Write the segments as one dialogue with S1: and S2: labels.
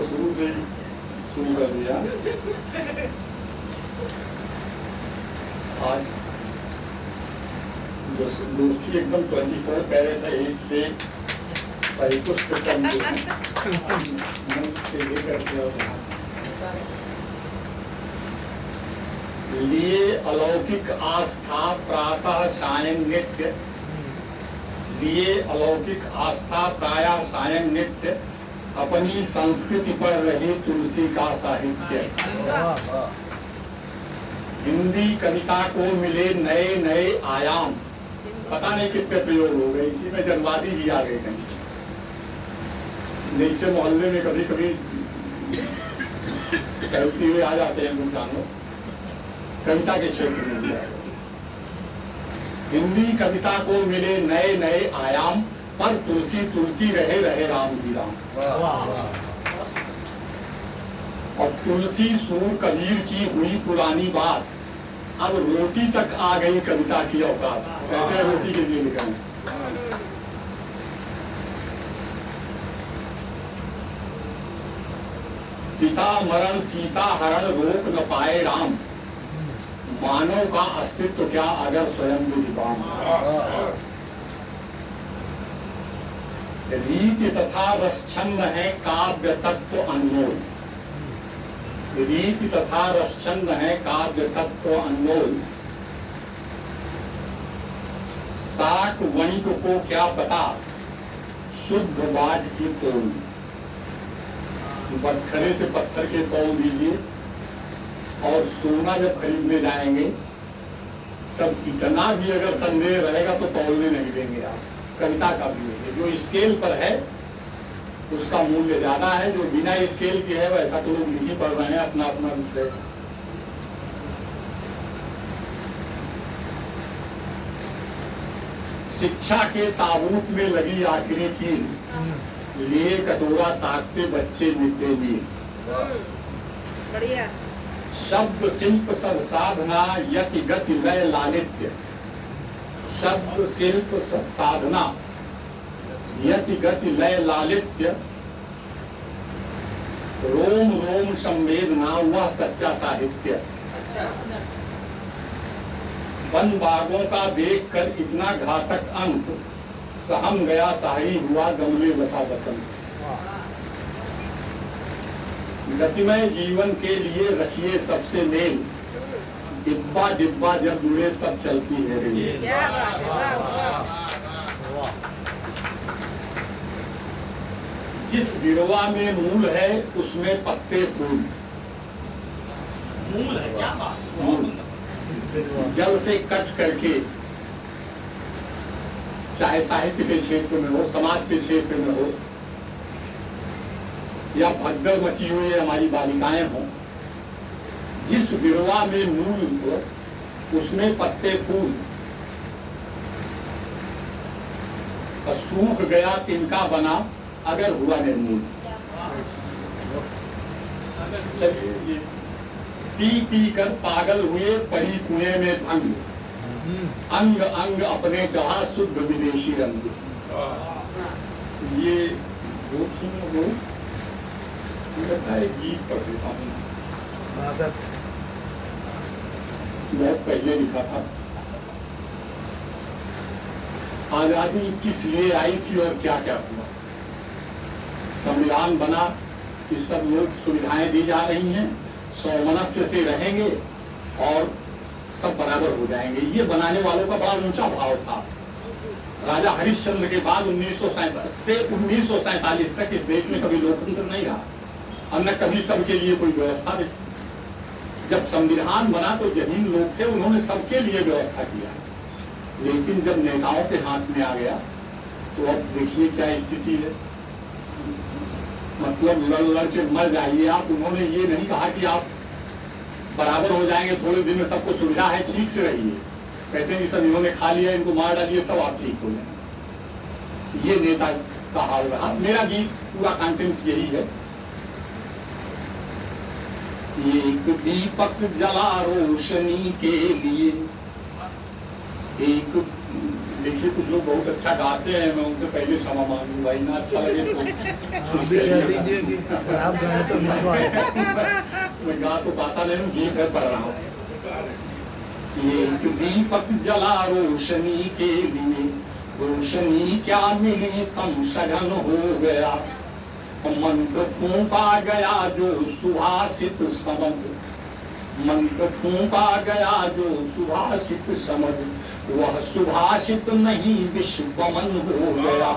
S1: तो शुरू से ही शुरू कर दिया। आज जो दोस्ती एकदम 24 कैरेट है, 1 से 25 कम से लेकर लिए अलौकिक आस्था प्रातः सायं नित्य, लिए अलौकिक आस्था प्रायः सायं नित्य, अपनी संस्कृति पर रहे तुलसी का साहित्य। हिंदी कविता को मिले नए नए आयाम, पता नहीं कितने प्रयोग हो गए, इसी में जनवादी जी आ गए कहीं। जैसे मोहल्ले में कभी कभी टहलते हुए आ जाते हैं कुछ लोग, कविता के क्षेत्र में भी आए। हिंदी कविता को मिले नए नए आयाम, पर तुलसी तुलसी रहे रहे राम जी राम। और तुलसी सूर कबीर की हुई पुरानी बात, अब रोटी तक आ गई कविता की औकात। कहते हैं रोटी के लिए निकल। पिता मरण सीता हरण रोक न पाए राम, मानव का अस्तित्व क्या अगर स्वयं विदिवान। रीति तथा रसछंद है काव्य तत्व अनमोल, रीति तथा रसछंद है काव्य तत्व अनमोल। साक वणिक को क्या पता शुद्ध बाज की तोल। पत्थरे से पत्थर के तोल दीजिए, और सोना जब खरीदने जाएंगे तब इतना भी अगर संदेह रहेगा तो तौलने नहीं देंगे आप। कविता का भी है, जो स्केल पर है उसका मूल्य ज्यादा है, जो बिना स्केल के है वैसा तो लोग नहीं पढ़ रहे हैं, अपना अपना विषय। शिक्षा के ताबूत में लगी आखिरी कील, लिए कटोरा ताकते बच्चे मिड डे मील।
S2: बढ़िया।
S1: शब्द शिल्प सदसाधना यति गति लय लालित्य, शब्द शिल्प सदसाधना यति गति लय लालित्य। रोम रोम संवेदना वह सच्चा साहित्य। वन बागों का देखकर इतना घातक अंत, सहम गया शाही हुआ गमले बसा बसंत। गतिमय जीवन के लिए रखिए सबसे मेल, डिब्बा डिब्बा जब जुड़े तब चलती है रेल। जिस गिरवा में मूल है उसमें पत्ते फूल।
S3: मूल है क्या बात?
S1: मूल जल से कट करके, चाहे साहित्य के क्षेत्र में हो, समाज के क्षेत्र में हो, या भगदड़ मची हुई हमारी बालिकाएं हों, जिस गिरवा में मूल हो उसमें पत्ते फूल। सूख गया तिनका बना अगर हुआ निर्मूल। चलिए, ये पी पी कर पागल हुए पड़ी कुएं में भंग, अंग अंग अपने चाहा शुद्ध विदेशी रंग। ये लगता है गीत पढ़ देता हूँ, बहुत पहले लिखा था। आजादी किस लिए आई थी और क्या क्या हुआ। संविधान बना कि सब लोग सुविधाएं दी जा रही हैं, सौमनस्य से रहेंगे और सब बराबर हो जाएंगे। ये बनाने वालों का बड़ा ऊंचा भाव था। राजा हरिश्चंद्र के बाद 1947 से 1947 तक इस देश में कभी लोकतंत्र नहीं रहा, और न कभी सबके लिए कोई व्यवस्था नहीं। जब संविधान बना तो जहीन लोग थे, उन्होंने सबके लिए व्यवस्था किया। लेकिन जब नेताओं के हाथ में आ गया तो अब देखिए क्या स्थिति है। मतलब लड़ लड़ के मर जाइए आप। उन्होंने ये नहीं कहा कि आप बराबर हो जाएंगे, थोड़े दिन में सबको सुविधा है, ठीक से रहिए। कहते हैं कि सब इन्होंने खा लिया, इनको मार डालिए तब आप ठीक हो जाए। ये नेता का हाल रहा। मेरा गीत पूरा कंटेंट यही है। एक दीपक जला रोशनी के लिए, एक देखिए कुछ लोग बहुत अच्छा गाते हैं, मैं उनसे पहले क्षमा मांगू भाई, ना अच्छा लगे तो
S2: आप गाए तो
S1: मैं गा तो पाता नहीं हूँ, गीत है पढ़ रहा हूँ। एक दीपक जला रोशनी के लिए, रोशनी क्या मिली तम सघन हो गया, मंत्र फूंका गया जो सुभाषित समझ, मंत्र फूंका गया जो सुभाषित समझ, वह सुभाषित नहीं विश्वमन हो गया।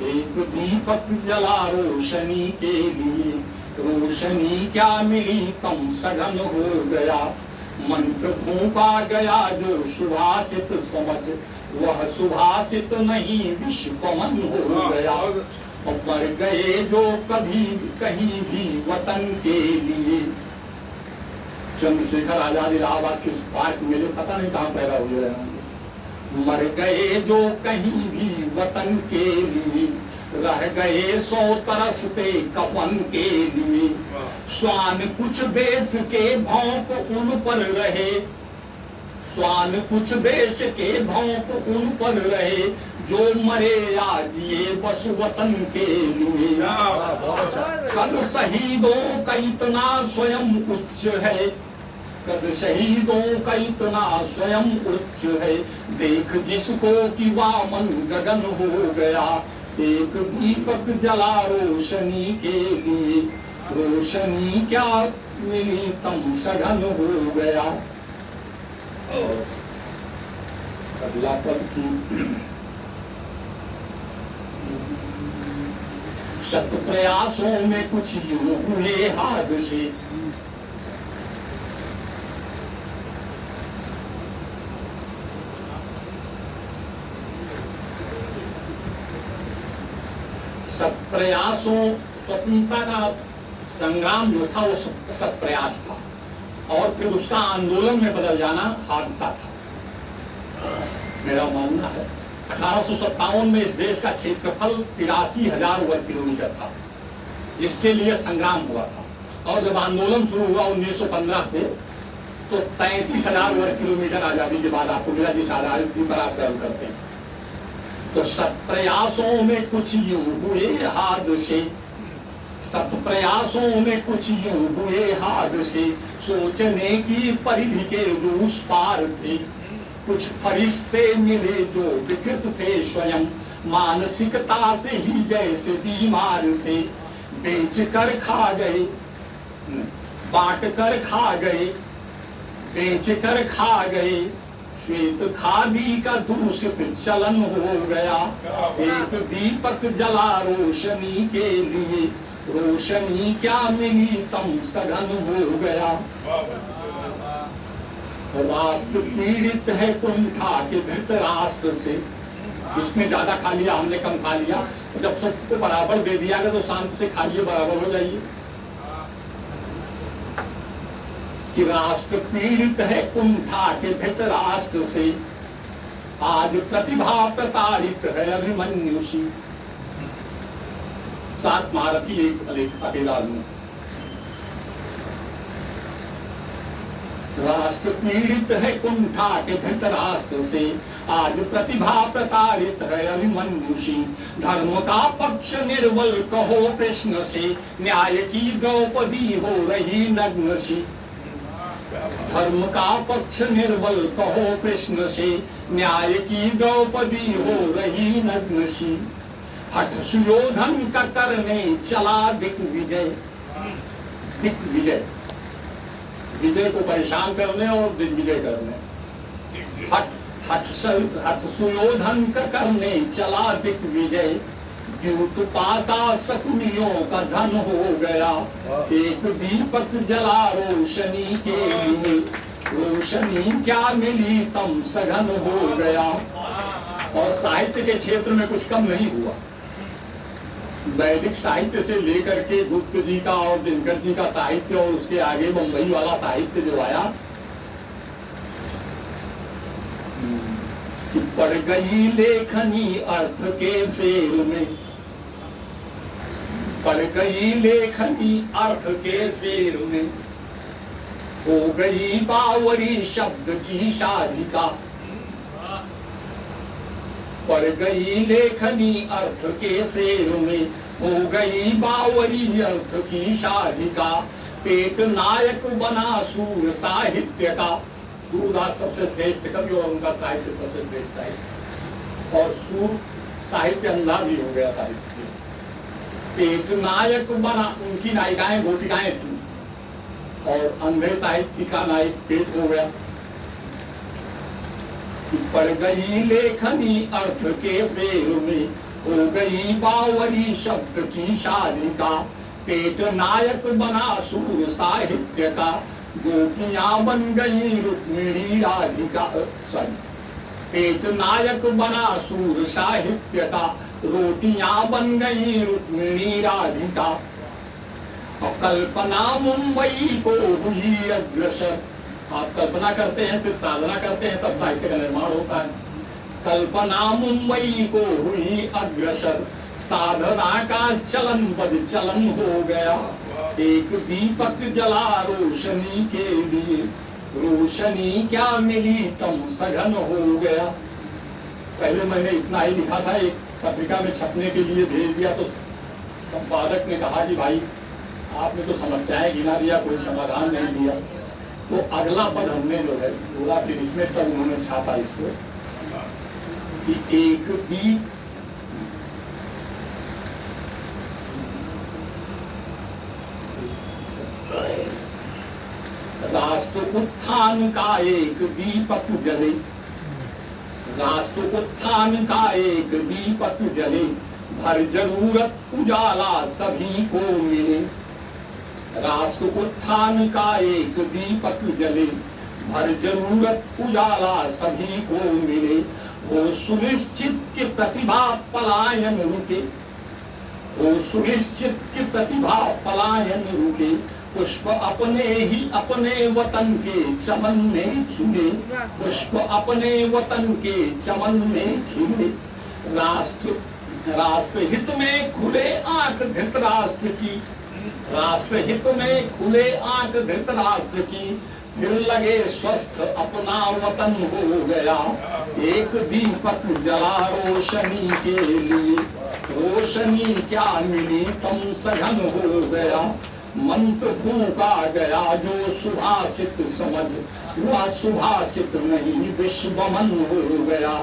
S1: एक दीपक जला रोशनी के लिए, रोशनी क्या मिली तम सघन हो गया, मंत्र फूंका गया जो सुभाषित समझ, वह सुभाषित नहीं विश्वमन हो गया। और मर गए जो कभी कहीं भी वतन के लिए, चंद्रशेखर आजाद इलाहाबाद के उस पार्क मेले पता नहीं कहाँ पैदा हुए हैं। मर गए जो कहीं भी वतन के लिए, रह गए 100 तरसते कफन के लिए, स्वान कुछ देश के भौंक उन पर रहे, स्वान कुछ देश के भौंक उन पर रहे, जो मरे या जिए बस वतन के लिए। कद शहीदों का इतना स्वयं उच्च है, कद शहीदों का इतना स्वयं उच्च है, देख जिसको कि वामन गगन हो गया। एक दीपक जला रोशनी के लिए, रोशनी क्या मिली तम सघन हो गया। अगला पद की शत प्रयासों में कुछ यूं हुए हादसे, सब प्रयासों, स्वतंत्रता का संग्राम जो था वो सब प्रयास था, और फिर उसका आंदोलन में बदल जाना हादसा था। मेरा मानना है 1857 में इस देश का क्षेत्रफल 83,000 वर्ग किलोमीटर था, जिसके लिए संग्राम हुआ था। और जब आंदोलन शुरू हुआ 1915 से, तो 33,000 वर्ग किलोमीटर आजादी के बाद आपको मिला, जिस आजादी पर आप गर्व करते हैं। तो सत प्रयासों में कुछ यूं हुए हादसे, सत प्रयासों में कुछ यूं हुए हादसे, सोचने की परिधि के रूस पार थे। कुछ फरिश्ते मिले जो विकृत थे स्वयं, मानसिकता से ही जैसे बीमार थे। बेच कर खा गए, बांट कर खा गए, बेच कर खा गए, श्वेत खादी का दूषित चलन हो गया। एक दीपक जला रोशनी के लिए, रोशनी क्या मिली तम सघन हो गया। राष्ट्र पीड़ित है कुंठा के धृतराष्ट्र से, इसने ज्यादा खा लिया, हमने कम खा लिया। जब सबको बराबर दे दिया गया तो शांति से खाइए, बराबर हो जाइए। कि राष्ट्र पीड़ित है कुंठा के धृतराष्ट्र से, आज प्रतिभा प्रताड़ित है अभिमन्युषी। 7 महारथी एक अकेला आदमी। राष्ट्र पीड़ित है कुंठा के धृतराष्ट्र से, आज प्रतिभा प्रताड़ित है अभिमन्युषी। धर्म का पक्ष निर्बल कहो कृष्ण से, न्याय की द्रौपदी हो रही नग्न सी। धर्म का पक्ष निर्बल कहो कृष्ण से, न्याय की द्रौपदी हो रही नग्न सी। हठ सुयोधन का करने चला दिग्विजय, दिग्विजय, विजय को परेशान करने और दिग्विजय करने। हठ सुयोधन का करने चला दिग्विजय, द्यूत पासा शकुनियों का धन हो गया। एक दीपक जला रोशनी के लिए, रोशनी क्या मिली तम सघन हो गया। और साहित्य के क्षेत्र में कुछ कम नहीं हुआ। वैदिक साहित्य से लेकर के गुप्त जी का और दिनकर जी का साहित्य, और उसके आगे बम्बई वाला साहित्य जो आया, कि पड़ गई लेखनी अर्थ के फेर में, पड़ गई लेखनी अर्थ के फेर में, हो गई बावरी शब्द की शादी का। पड़ गई लेखनी अर्थ के फेर में, हो गई बावरी अर्थ की शाधिका, पेट नायक बना सूर साहित्य का। सूरदास सबसे श्रेष्ठ कवि और उनका साहित्य सबसे श्रेष्ठ है, और सूर साहित्य अंधा भी हो गया साहित्य। पेट नायक बना, उनकी नायिकाएं गोपिकाएं थी, और अंधे साहित्य का नायक पेट हो गया। पड़ गई लेखनी अर्थ के फेर में, हो गई बावरी शब्द की शाधिका, पेट नायक बना सूर साहित्य का, गोपियां बन गई रुक्मिणी राधिका। सॉरी, पेट नायक बना सूर साहित्य का, रोटियां बन गई रुक्मिणी राधिका। और कल्पना मुंबई को हुई अग्रसर। आप कल्पना करते हैं, फिर साधना करते हैं, तब साहित्य का निर्माण होता है। कल्पना मुंबई को हुई अग्रसर, साधना का चलन बद चलन हो गया। एक दीपक जला रोशनी के लिए, रोशनी क्या मिली तम सघन हो गया। पहले मैंने इतना ही लिखा था, एक पत्रिका में छपने के लिए भेज दिया, तो संपादक ने कहा कि भाई आपने तो समस्याएं गिना दिया, कोई समाधान नहीं दिया। तो अगला पद हमने जो है पूरा, फिर इसमें तब उन्होंने छापा इसको कि एक दीप राष्ट्र उत्थान का एक दीपक जले, राष्ट्र उत्थान का एक दीपक जले, हर जरूरत उजाला सभी को मिले। राष्ट्र उत्थान का एक दीपक जले, हर जरूरत उजाला सभी को मिले। हो सुनिश्चित कि प्रतिभा पलायन रुके, हो सुनिश्चित कि प्रतिभा पलायन रुके। पुष्प अपने ही अपने वतन के चमन में खिले, पुष्प अपने वतन के चमन में खिले। राष्ट्र राष्ट्र हित में खुले आंख धृतराष्ट्र की, राष्ट्र हित में खुले आंख धृतराष्ट्र की। फिर लगे स्वस्थ अपना वतन हो गया, एक दीपक जला रोशनी के लिए। रोशनी क्या मिली तम सघन हो गया, मंत्र फूका गया जो सुभाषित समझ, हुआ सुभाषित नहीं विश्वमन हो गया।